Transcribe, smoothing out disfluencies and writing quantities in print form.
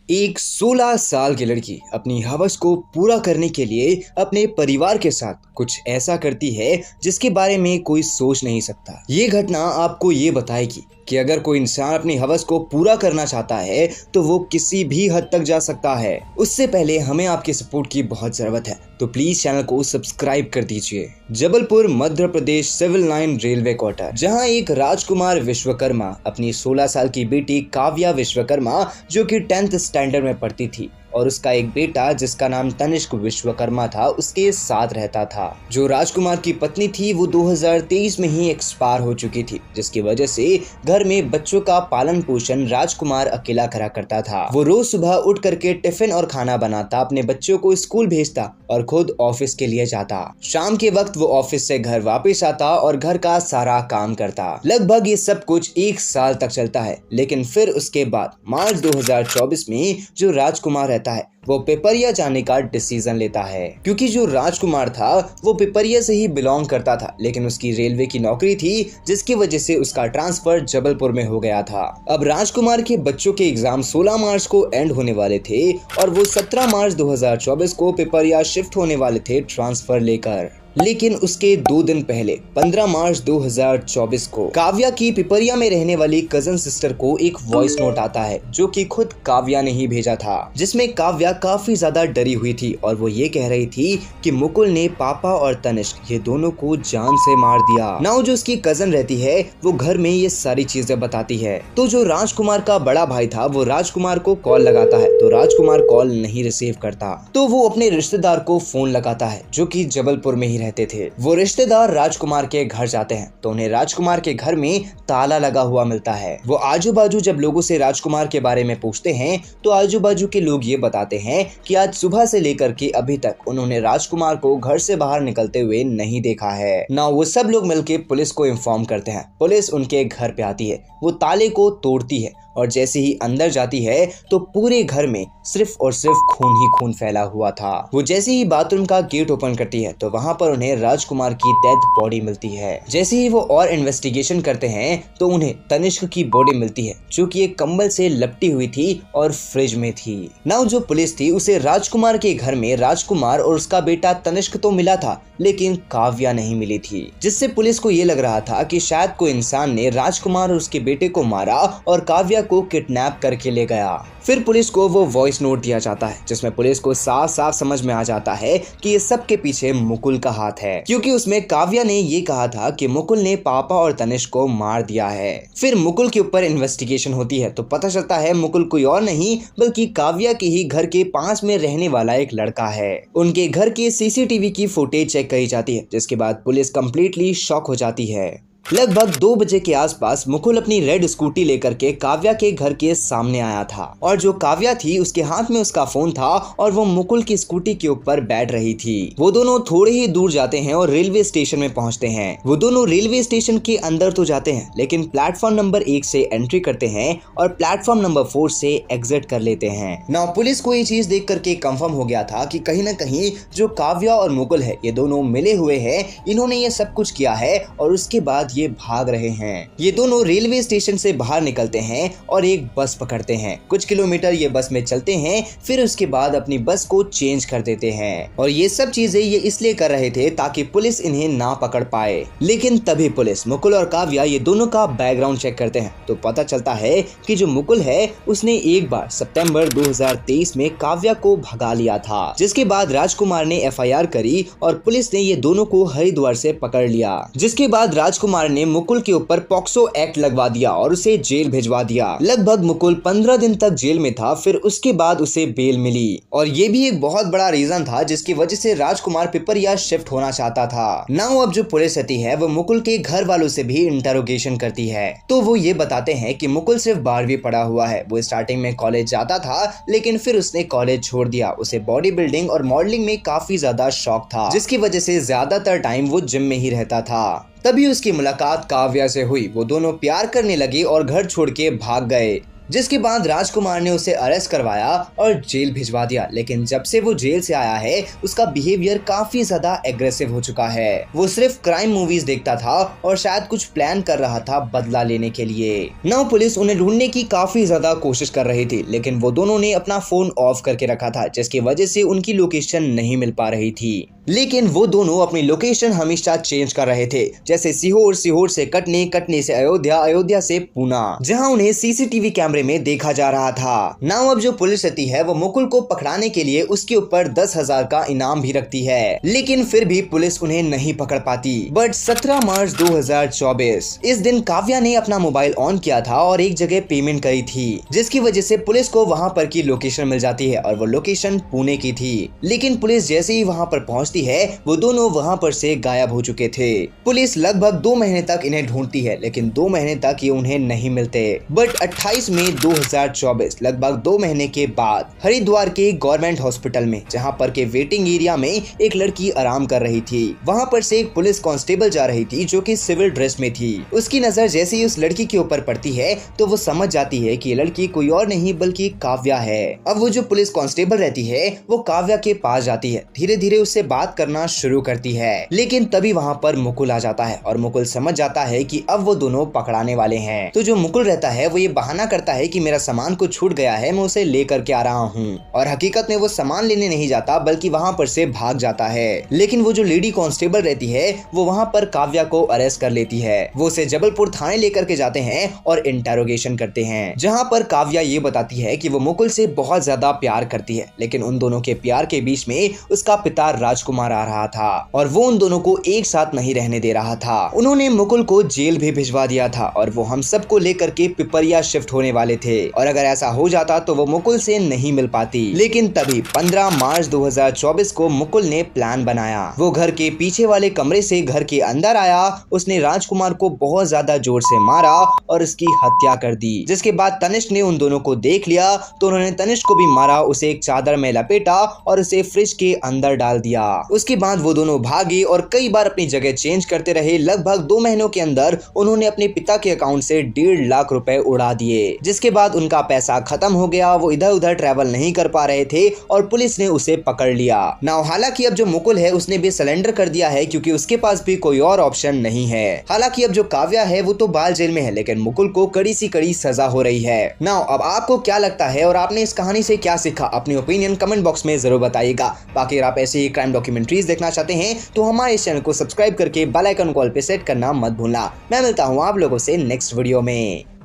एक 16 साल की लड़की अपनी हवस को पूरा करने के लिए अपने परिवार के साथ कुछ ऐसा करती है जिसके बारे में कोई सोच नहीं सकता। ये घटना आपको ये बताएगी कि अगर कोई इंसान अपनी हवस को पूरा करना चाहता है तो वो किसी भी हद तक जा सकता है। उससे पहले हमें आपके सपोर्ट की बहुत जरूरत है, तो प्लीज चैनल को सब्सक्राइब कर दीजिए। Jabalpur Madhya Pradesh civil line railway quarter, जहां एक राजकुमार विश्वकर्मा अपनी 16 साल की बेटी काव्या विश्वकर्मा, जो कि 10th स्टैंडर्ड में पढ़ती थी, और उसका एक बेटा जिसका नाम तनिष्क विश्वकर्मा था, उसके साथ रहता था। जो राजकुमार की पत्नी थी वो 2023 में ही एक्सपायर हो चुकी थी, जिसकी वजह से घर में बच्चों का पालन पोषण राजकुमार अकेला करा करता था। वो रोज सुबह उठ करके टिफिन और खाना बनाता, अपने बच्चों को स्कूल भेजता और खुद ऑफिस के लिए जाता। शाम के वक्त वो ऑफिस से घर वापस आता और घर का सारा काम करता। लगभग ये सब कुछ 1 साल तक चलता है, लेकिन फिर उसके बाद मार्च 2024 में जो राजकुमार रहता है वो पिपरिया जाने का डिसीजन लेता है, क्योंकि जो राजकुमार था वो पिपरिया से ही बिलोंग करता था, लेकिन उसकी रेलवे की नौकरी थी जिसकी वजह से उसका ट्रांसफर जबलपुर में हो गया था। अब राजकुमार के बच्चों के एग्जाम 16 मार्च को एंड होने वाले थे और वो 17 मार्च 2024 को पिपरिया शिफ्ट होने वाले थे ट्रांसफर लेकर। लेकिन उसके 2 दिन पहले 15 मार्च 2024 को काव्या की पिपरिया में रहने वाली कजन सिस्टर को एक वॉइस नोट आता है, जो कि खुद काव्या ने ही भेजा था, जिसमें काव्या काफी ज्यादा डरी हुई थी और वो ये कह रही थी कि मुकुल ने पापा और तनिष्क ये दोनों को जान से मार दिया। नाउ जो उसकी कजन रहती है वो घर में ये सारी चीजें बताती है। तो जो राजकुमार का बड़ा भाई था वो राजकुमार को कॉल लगाता है, तो राजकुमार कॉल नहीं रिसीव करता, तो वो अपने रिश्तेदार को फोन लगाता है जो कि जबलपुर में ही रहते थे। वो रिश्तेदार राजकुमार के घर जाते हैं तो उन्हें राजकुमार के घर में ताला लगा हुआ मिलता है। वो आजू बाजू जब लोगों से राजकुमार के बारे में पूछते हैं तो आजू बाजू के लोग ये बताते हैं कि आज सुबह से लेकर के अभी तक उन्होंने राजकुमार को घर से बाहर निकलते हुए नहीं देखा है। ना वो सब लोग मिलकर पुलिस को इन्फॉर्म करते हैं। पुलिस उनके घर पे आती है, वो ताले को तोड़ती है और जैसे ही अंदर जाती है तो पूरे घर में सिर्फ और सिर्फ खून ही खून फैला हुआ था। वो जैसे ही बाथरूम का गेट ओपन करती है तो वहां पर उन्हें राजकुमार की डेड बॉडी मिलती है। जैसे ही वो और इन्वेस्टिगेशन करते हैं तो उन्हें तनिष्क की बॉडी मिलती है, जो कि एक कंबल से लपटी हुई थी और फ्रिज में थी। नाउ जो पुलिस थी उसे राजकुमार के घर में राजकुमार और उसका बेटा तनिष्क तो मिला था, लेकिन काव्या नहीं मिली थी, जिससे पुलिस को ये लग रहा था कि शायद कोई इंसान ने राजकुमार और उसके बेटे को मारा और काव्या को किडनैप करके ले गया। फिर पुलिस को वो वॉइस नोट दिया जाता है, जिसमें पुलिस को साफ साफ समझ में आ जाता है कि ये सब के पीछे मुकुल का हाथ है, क्योंकि उसमें काव्या ने ये कहा था कि मुकुल ने पापा और तनिष्क को मार दिया है। फिर मुकुल के ऊपर इन्वेस्टिगेशन होती है तो पता चलता है मुकुल कोई और नहीं बल्कि काव्या के ही घर के पास में रहने वाला एक लड़का है। उनके घर के सीसीटीवी की फुटेज चेक करी जाती है, जिसके बाद पुलिस कंप्लीटली शॉक हो जाती है। लगभग 2 बजे के आसपास मुकुल अपनी रेड स्कूटी लेकर के काव्या के घर के सामने आया था, और जो काव्या थी उसके हाथ में उसका फोन था और वो मुकुल की स्कूटी के ऊपर बैठ रही थी। वो दोनों थोड़े ही दूर जाते हैं और रेलवे स्टेशन में पहुंचते हैं। वो दोनों रेलवे स्टेशन के अंदर तो जाते हैं, लेकिन प्लेटफॉर्म नंबर 1 से एंट्री करते हैं और प्लेटफॉर्म नंबर 4 से एग्जिट कर लेते हैं। नाउ पुलिस को ये चीज देख करके कंफर्म हो गया था कि कहीं न कहीं जो काव्या और मुकुल है ये दोनों मिले हुए हैं, इन्होंने ये सब कुछ किया है और उसके बाद ये भाग रहे हैं। ये दोनों रेलवे स्टेशन से बाहर निकलते हैं और एक बस पकड़ते हैं। कुछ किलोमीटर ये बस में चलते हैं, फिर उसके बाद अपनी बस को चेंज कर देते हैं, और ये सब चीजें ये इसलिए कर रहे थे ताकि पुलिस इन्हें ना पकड़ पाए। लेकिन तभी पुलिस मुकुल और काव्या ये दोनों का बैकग्राउंड चेक करते हैं तो पता चलता है कि जो मुकुल है उसने एक बार सितंबर 2023 में काव्या को भगा लिया था, जिसके बाद राजकुमार ने FIR करी और पुलिस ने ये दोनों को हरिद्वार से पकड़ लिया। जिसके बाद राजकुमार ने मुकुल के ऊपर पॉक्सो एक्ट लगवा दिया और उसे जेल भिजवा दिया। लगभग मुकुल 15 दिन तक जेल में था, फिर उसके बाद उसे बेल मिली, और ये भी एक बहुत बड़ा रीजन था जिसकी वजह से राजकुमार पिपरिया शिफ्ट होना चाहता था। नाउ अब जो पुलिस रहती है वो मुकुल के घर वालों से भी इंटरोगेशन करती है, तो वो ये बताते हैं कि मुकुल सिर्फ 12वीं पढ़ा हुआ है। वो स्टार्टिंग में कॉलेज जाता था, लेकिन फिर उसने कॉलेज छोड़ दिया। उसे बॉडी बिल्डिंग और मॉडलिंग में काफी ज्यादा शौक था, जिसकी वजह से ज्यादातर टाइम वो जिम में ही रहता था। तभी उसकी मुलाकात काव्या से हुई। वो दोनों प्यार करने लगे और घर छोड़ के भाग गए। जिसके बाद राजकुमार ने उसे अरेस्ट करवाया और जेल भिजवा दिया। लेकिन जब से वो जेल से आया है उसका बिहेवियर काफी ज्यादा एग्रेसिव हो चुका है। वो सिर्फ क्राइम मूवीज देखता था और शायद कुछ प्लान कर रहा था बदला लेने के लिए। नाउ पुलिस उन्हें ढूंढने की काफी ज्यादा कोशिश कर रही थी, लेकिन वो दोनों ने अपना फोन ऑफ करके रखा था, जिसकी वजह से उनकी लोकेशन नहीं मिल पा रही थी। लेकिन वो दोनों अपनी लोकेशन हमेशा चेंज कर रहे थे, जैसे सीहोर, सीहोर से कटनी, कटनी से अयोध्या, अयोध्या से पूना, जहां उन्हें सीसीटीवी कैमरे में देखा जा रहा था। नाउ अब जो पुलिस रहती है वो मुकुल को पकड़ाने के लिए उसके ऊपर 10,000 का इनाम भी रखती है, लेकिन फिर भी पुलिस उन्हें नहीं पकड़ पाती। बट 17 मार्च 2024 इस दिन काव्या ने अपना मोबाइल ऑन किया था और एक जगह पेमेंट करी थी, जिसकी वजह से पुलिस को वहां पर की लोकेशन मिल जाती है और वो लोकेशन पुणे की थी। लेकिन पुलिस जैसे ही वहां पर पहुंचती है वो दोनों वहां पर से गायब हो चुके थे। पुलिस लगभग 2 महीने तक इन्हें ढूंढती है, लेकिन 2 महीने तक ये उन्हें नहीं मिलते। बट 28 मई 2024 लगभग 2 महीने के बाद हरिद्वार के गवर्नमेंट हॉस्पिटल में, जहां पर के वेटिंग एरिया में एक लड़की आराम कर रही थी, वहां पर से एक पुलिस कांस्टेबल जा रही थी जो कि सिविल ड्रेस में थी। उसकी नजर जैसे ही उस लड़की के ऊपर पड़ती है तो वो समझ जाती है कि ये लड़की कोई और नहीं बल्कि काव्या है। अब वो जो पुलिस कांस्टेबल रहती है वो काव्या के पास जाती है, धीरे धीरे उससे बात करना शुरू करती है। लेकिन तभी वहां पर मुकुल आ जाता है और मुकुल समझ जाता है कि अब वो दोनों पकड़ाने वाले हैं। तो जो मुकुल रहता है वो ये बहाना करता है कि मेरा सामान कुछ छूट गया है, मैं उसे लेकर के आ रहा हूँ। और हकीकत में वो सामान लेने नहीं जाता बल्कि वहां पर से भाग जाता है। लेकिन वो जो लेडी कांस्टेबल रहती है वो वहां पर काव्या को अरेस्ट कर लेती है। वो उसे जबलपुर थाने लेकर के जाते हैं और इंटेरोगेशन करते हैं, जहां पर काव्या ये बताती है कि वो मुकुल से बहुत ज्यादा प्यार करती है, लेकिन उन दोनों के प्यार के बीच में उसका पिता राजकुमार आ रहा था और वो उन दोनों को एक साथ नहीं रहने दे रहा था। उन्होंने मुकुल को जेल भी भिजवा दिया था और वो हम सबको लेकर के पिपरिया शिफ्ट होने वाले थे। और अगर ऐसा हो जाता तो वो मुकुल से नहीं मिल पाती। लेकिन तभी 15 मार्च 2024 को मुकुल ने प्लान बनाया। वो घर के पीछे वाले कमरे से घर के अंदर आया, उसने राजकुमार को बहुत ज्यादा जोर से मारा और उसकी हत्या कर दी। जिसके बाद तनिष्क ने उन दोनों को देख लिया तो उन्होंने तनिष्क को भी मारा, उसे एक चादर में लपेटा और उसे फ्रिज के अंदर डाल दिया। उसके बाद वो दोनों भागे और कई बार अपनी जगह चेंज करते रहे। लगभग 2 महीनों के अंदर उन्होंने अपने पिता के अकाउंट से 1.5 लाख रुपए उड़ा दिए, जिसके बाद उनका पैसा खत्म हो गया। वो इधर उधर ट्रैवल नहीं कर पा रहे थे और पुलिस ने उसे पकड़ लिया। नाउ हालांकि अब जो मुकुल है उसने भी सरेंडर कर दिया है क्योंकि उसके पास भी कोई और ऑप्शन नहीं है। हालांकि अब जो काव्या है वो तो बाल जेल में है, लेकिन मुकुल को कड़ी सी कड़ी सजा हो रही है। नाउ अब आपको क्या लगता है और आपने इस कहानी से क्या सीखा, अपनी ओपिनियन कमेंट बॉक्स में जरूर बताइएगा। बाकी अगर आप ऐसे ही क्राइम डॉक्यूमेंट्रीज देखना चाहते हैं तो हमारे इस चैनल को सब्सक्राइब करके बेल आइकन कॉल पे सेट करना मत भूलना। मैं मिलता हूँ आप लोगों से नेक्स्ट वीडियो में।